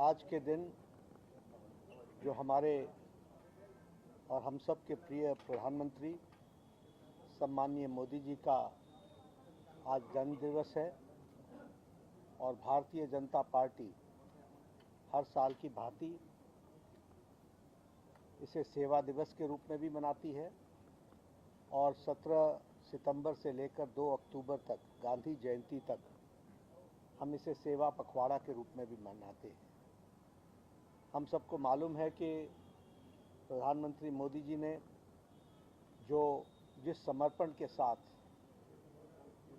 आज के दिन जो हमारे और हम सब के प्रिय प्रधानमंत्री सम्माननीय मोदी जी का आज जन्मदिवस है और भारतीय जनता पार्टी हर साल की भांति इसे सेवा दिवस के रूप में भी मनाती है और 17 सितंबर से लेकर 2 अक्टूबर तक गांधी जयंती तक हम इसे सेवा पखवाड़ा के रूप में भी मनाते हैं। हम सबको मालूम है कि प्रधानमंत्री मोदी जी ने जिस समर्पण के साथ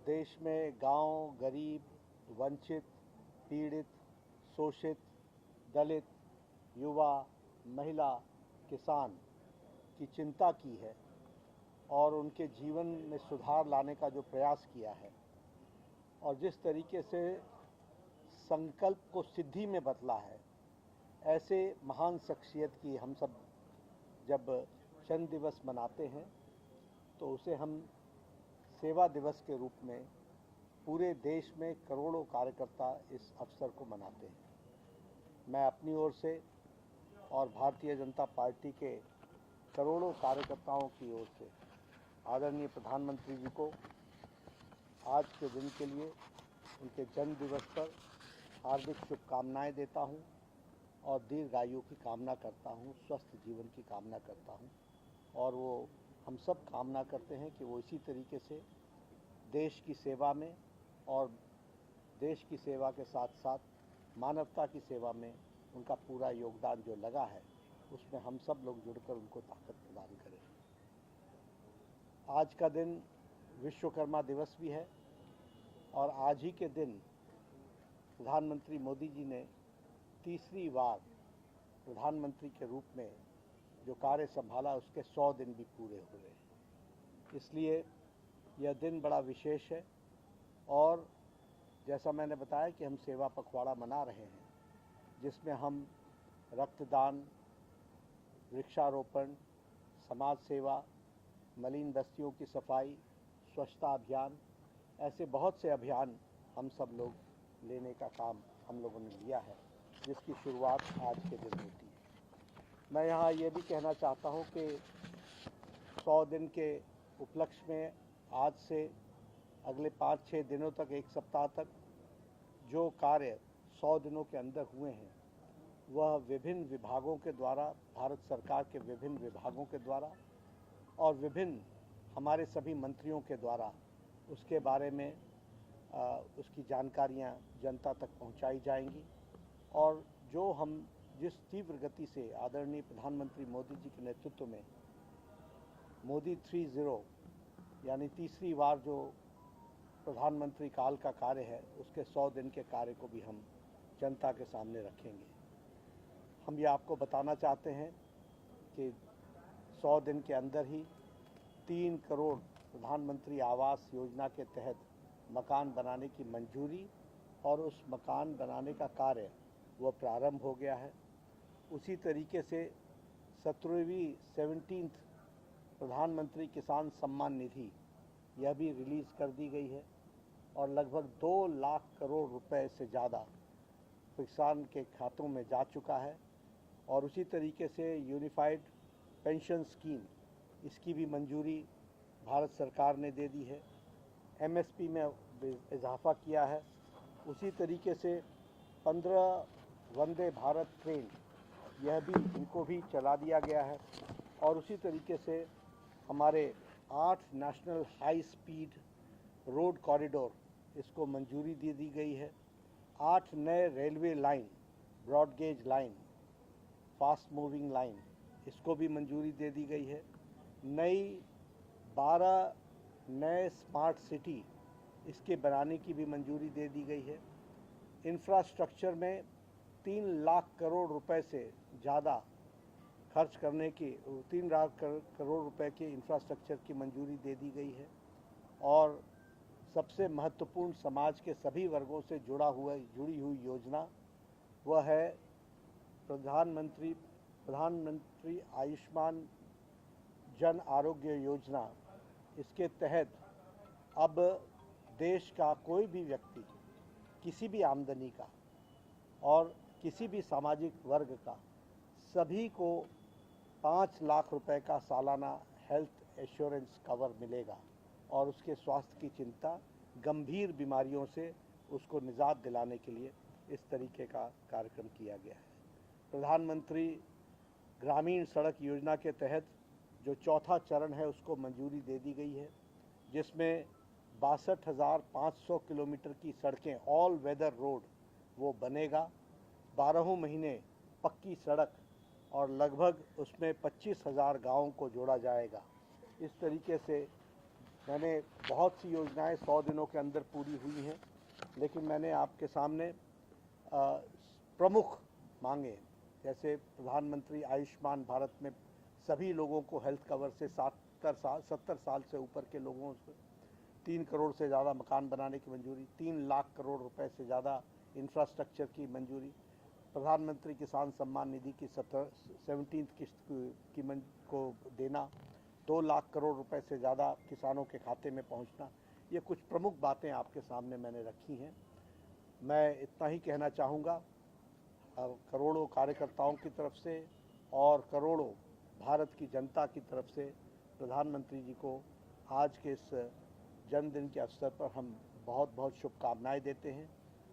देश में गांव, गरीब, वंचित, पीड़ित, शोषित, दलित, युवा, महिला, किसान की चिंता की है और उनके जीवन में सुधार लाने का जो प्रयास किया है और जिस तरीके से संकल्प को सिद्धि में बदला है, ऐसे महान शख्सियत की हम सब जब जन्म दिवस मनाते हैं तो उसे हम सेवा दिवस के रूप में पूरे देश में करोड़ों कार्यकर्ता इस अवसर को मनाते हैं। मैं अपनी ओर से और भारतीय जनता पार्टी के करोड़ों कार्यकर्ताओं की ओर से आदरणीय प्रधानमंत्री जी को आज के दिन के लिए उनके जन्म दिवस पर हार्दिक शुभकामनाएं देता हूं और दीर्घायु की कामना करता हूं, स्वस्थ जीवन की कामना करता हूं और वो हम सब कामना करते हैं कि वो इसी तरीके से देश की सेवा में और देश की सेवा के साथ साथ मानवता की सेवा में उनका पूरा योगदान जो लगा है उसमें हम सब लोग जुड़कर उनको ताकत प्रदान करें। आज का दिन विश्वकर्मा दिवस भी है और आज ही के दिन प्रधानमंत्री मोदी जी ने तीसरी बार प्रधानमंत्री के रूप में जो कार्य संभाला उसके 100 दिन भी पूरे हो गए। इसलिए यह दिन बड़ा विशेष है और जैसा मैंने बताया कि हम सेवा पखवाड़ा मना रहे हैं जिसमें हम रक्तदान, वृक्षारोपण, समाज सेवा, मलिन बस्तियों की सफाई, स्वच्छता अभियान, ऐसे बहुत से अभियान हम सब लोग लेने का काम हम लोगों ने लिया है जिसकी शुरुआत आज के दिन होती है। मैं यहाँ ये भी कहना चाहता हूँ कि 100 दिन के उपलक्ष्य में आज से अगले 5-6 दिनों तक, एक सप्ताह तक जो कार्य 100 दिनों के अंदर हुए हैं वह विभिन्न विभागों के द्वारा, भारत सरकार के विभिन्न विभागों के द्वारा और विभिन्न हमारे सभी मंत्रियों के द्वारा उसके बारे में उसकी जानकारियां जनता तक पहुंचाई जाएंगी और जो हम जिस तीव्र गति से आदरणीय प्रधानमंत्री मोदी जी के नेतृत्व में मोदी 3.0 यानी तीसरी बार जो प्रधानमंत्री काल का कार्य है उसके 100 दिन के कार्य को भी हम जनता के सामने रखेंगे। हम ये आपको बताना चाहते हैं कि 100 दिन के अंदर ही 3 करोड़ प्रधानमंत्री आवास योजना के तहत मकान बनाने की मंजूरी और उस मकान बनाने का कार्य वह प्रारंभ हो गया है। उसी तरीके से 17वीं प्रधानमंत्री किसान सम्मान निधि यह भी रिलीज़ कर दी गई है और लगभग 2 लाख करोड़ रुपए से ज़्यादा किसान के खातों में जा चुका है और उसी तरीके से यूनिफाइड पेंशन स्कीम, इसकी भी मंजूरी भारत सरकार ने दे दी है। एमएसपी में इजाफा किया है। उसी तरीके से 15 वंदे भारत ट्रेन यह भी इनको भी चला दिया गया है और उसी तरीके से हमारे 8 national high speed road corridor इसको मंजूरी दे दी गई है। 8 नए railway line, broad gauge line, fast moving line, इसको भी मंजूरी दे दी गई है। 12 नए स्मार्ट सिटी इसके बनाने की भी मंजूरी दे दी गई है। इंफ्रास्ट्रक्चर में 3 लाख करोड़ रुपए से ज़्यादा खर्च करने की 3 लाख करोड़ रुपए के इंफ्रास्ट्रक्चर की मंजूरी दे दी गई है और सबसे महत्वपूर्ण समाज के सभी वर्गों से जुड़ी हुई योजना वह है प्रधानमंत्री आयुष्मान जन आरोग्य योजना। इसके तहत अब देश का कोई भी व्यक्ति किसी भी आमदनी का और किसी भी सामाजिक वर्ग का सभी को 5 लाख रुपए का सालाना हेल्थ एश्योरेंस कवर मिलेगा और उसके स्वास्थ्य की चिंता, गंभीर बीमारियों से उसको निजात दिलाने के लिए इस तरीके का कार्यक्रम किया गया है। प्रधानमंत्री ग्रामीण सड़क योजना के तहत जो चौथा चरण है उसको मंजूरी दे दी गई है, जिसमें 62,500 किलोमीटर की सड़कें ऑल वेदर रोड वो बनेगा, 12 महीने पक्की सड़क और लगभग उसमें 25,000 गाँवों को जोड़ा जाएगा। इस तरीके से मैंने बहुत सी योजनाएं 100 दिनों के अंदर पूरी हुई हैं, लेकिन मैंने आपके सामने प्रमुख मांगे, जैसे प्रधानमंत्री आयुष्मान भारत में सभी लोगों को हेल्थ कवर से 70 साल से ऊपर के लोगों को 3 करोड़ से ज़्यादा मकान बनाने की मंजूरी, 3 लाख करोड़ रुपए से ज़्यादा इंफ्रास्ट्रक्चर की मंजूरी, प्रधानमंत्री किसान सम्मान निधि की 17वीं किस्त को देना, 2 लाख करोड़ रुपए से ज़्यादा किसानों के खाते में पहुंचना, ये कुछ प्रमुख बातें आपके सामने मैंने रखी हैं। मैं इतना ही कहना चाहूँगा, करोड़ों कार्यकर्ताओं की तरफ से और करोड़ों भारत की जनता की तरफ से प्रधानमंत्री जी को आज के इस जन्मदिन के अवसर पर हम बहुत बहुत शुभकामनाएं देते हैं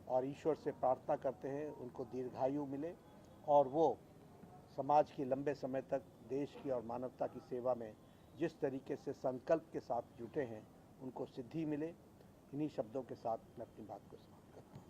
और ईश्वर से प्रार्थना करते हैं उनको दीर्घायु मिले और वो समाज की लंबे समय तक देश की और मानवता की सेवा में जिस तरीके से संकल्प के साथ जुटे हैं उनको सिद्धि मिले। इन्हीं शब्दों के साथ मैं अपनी बात को समाप्त करता हूँ।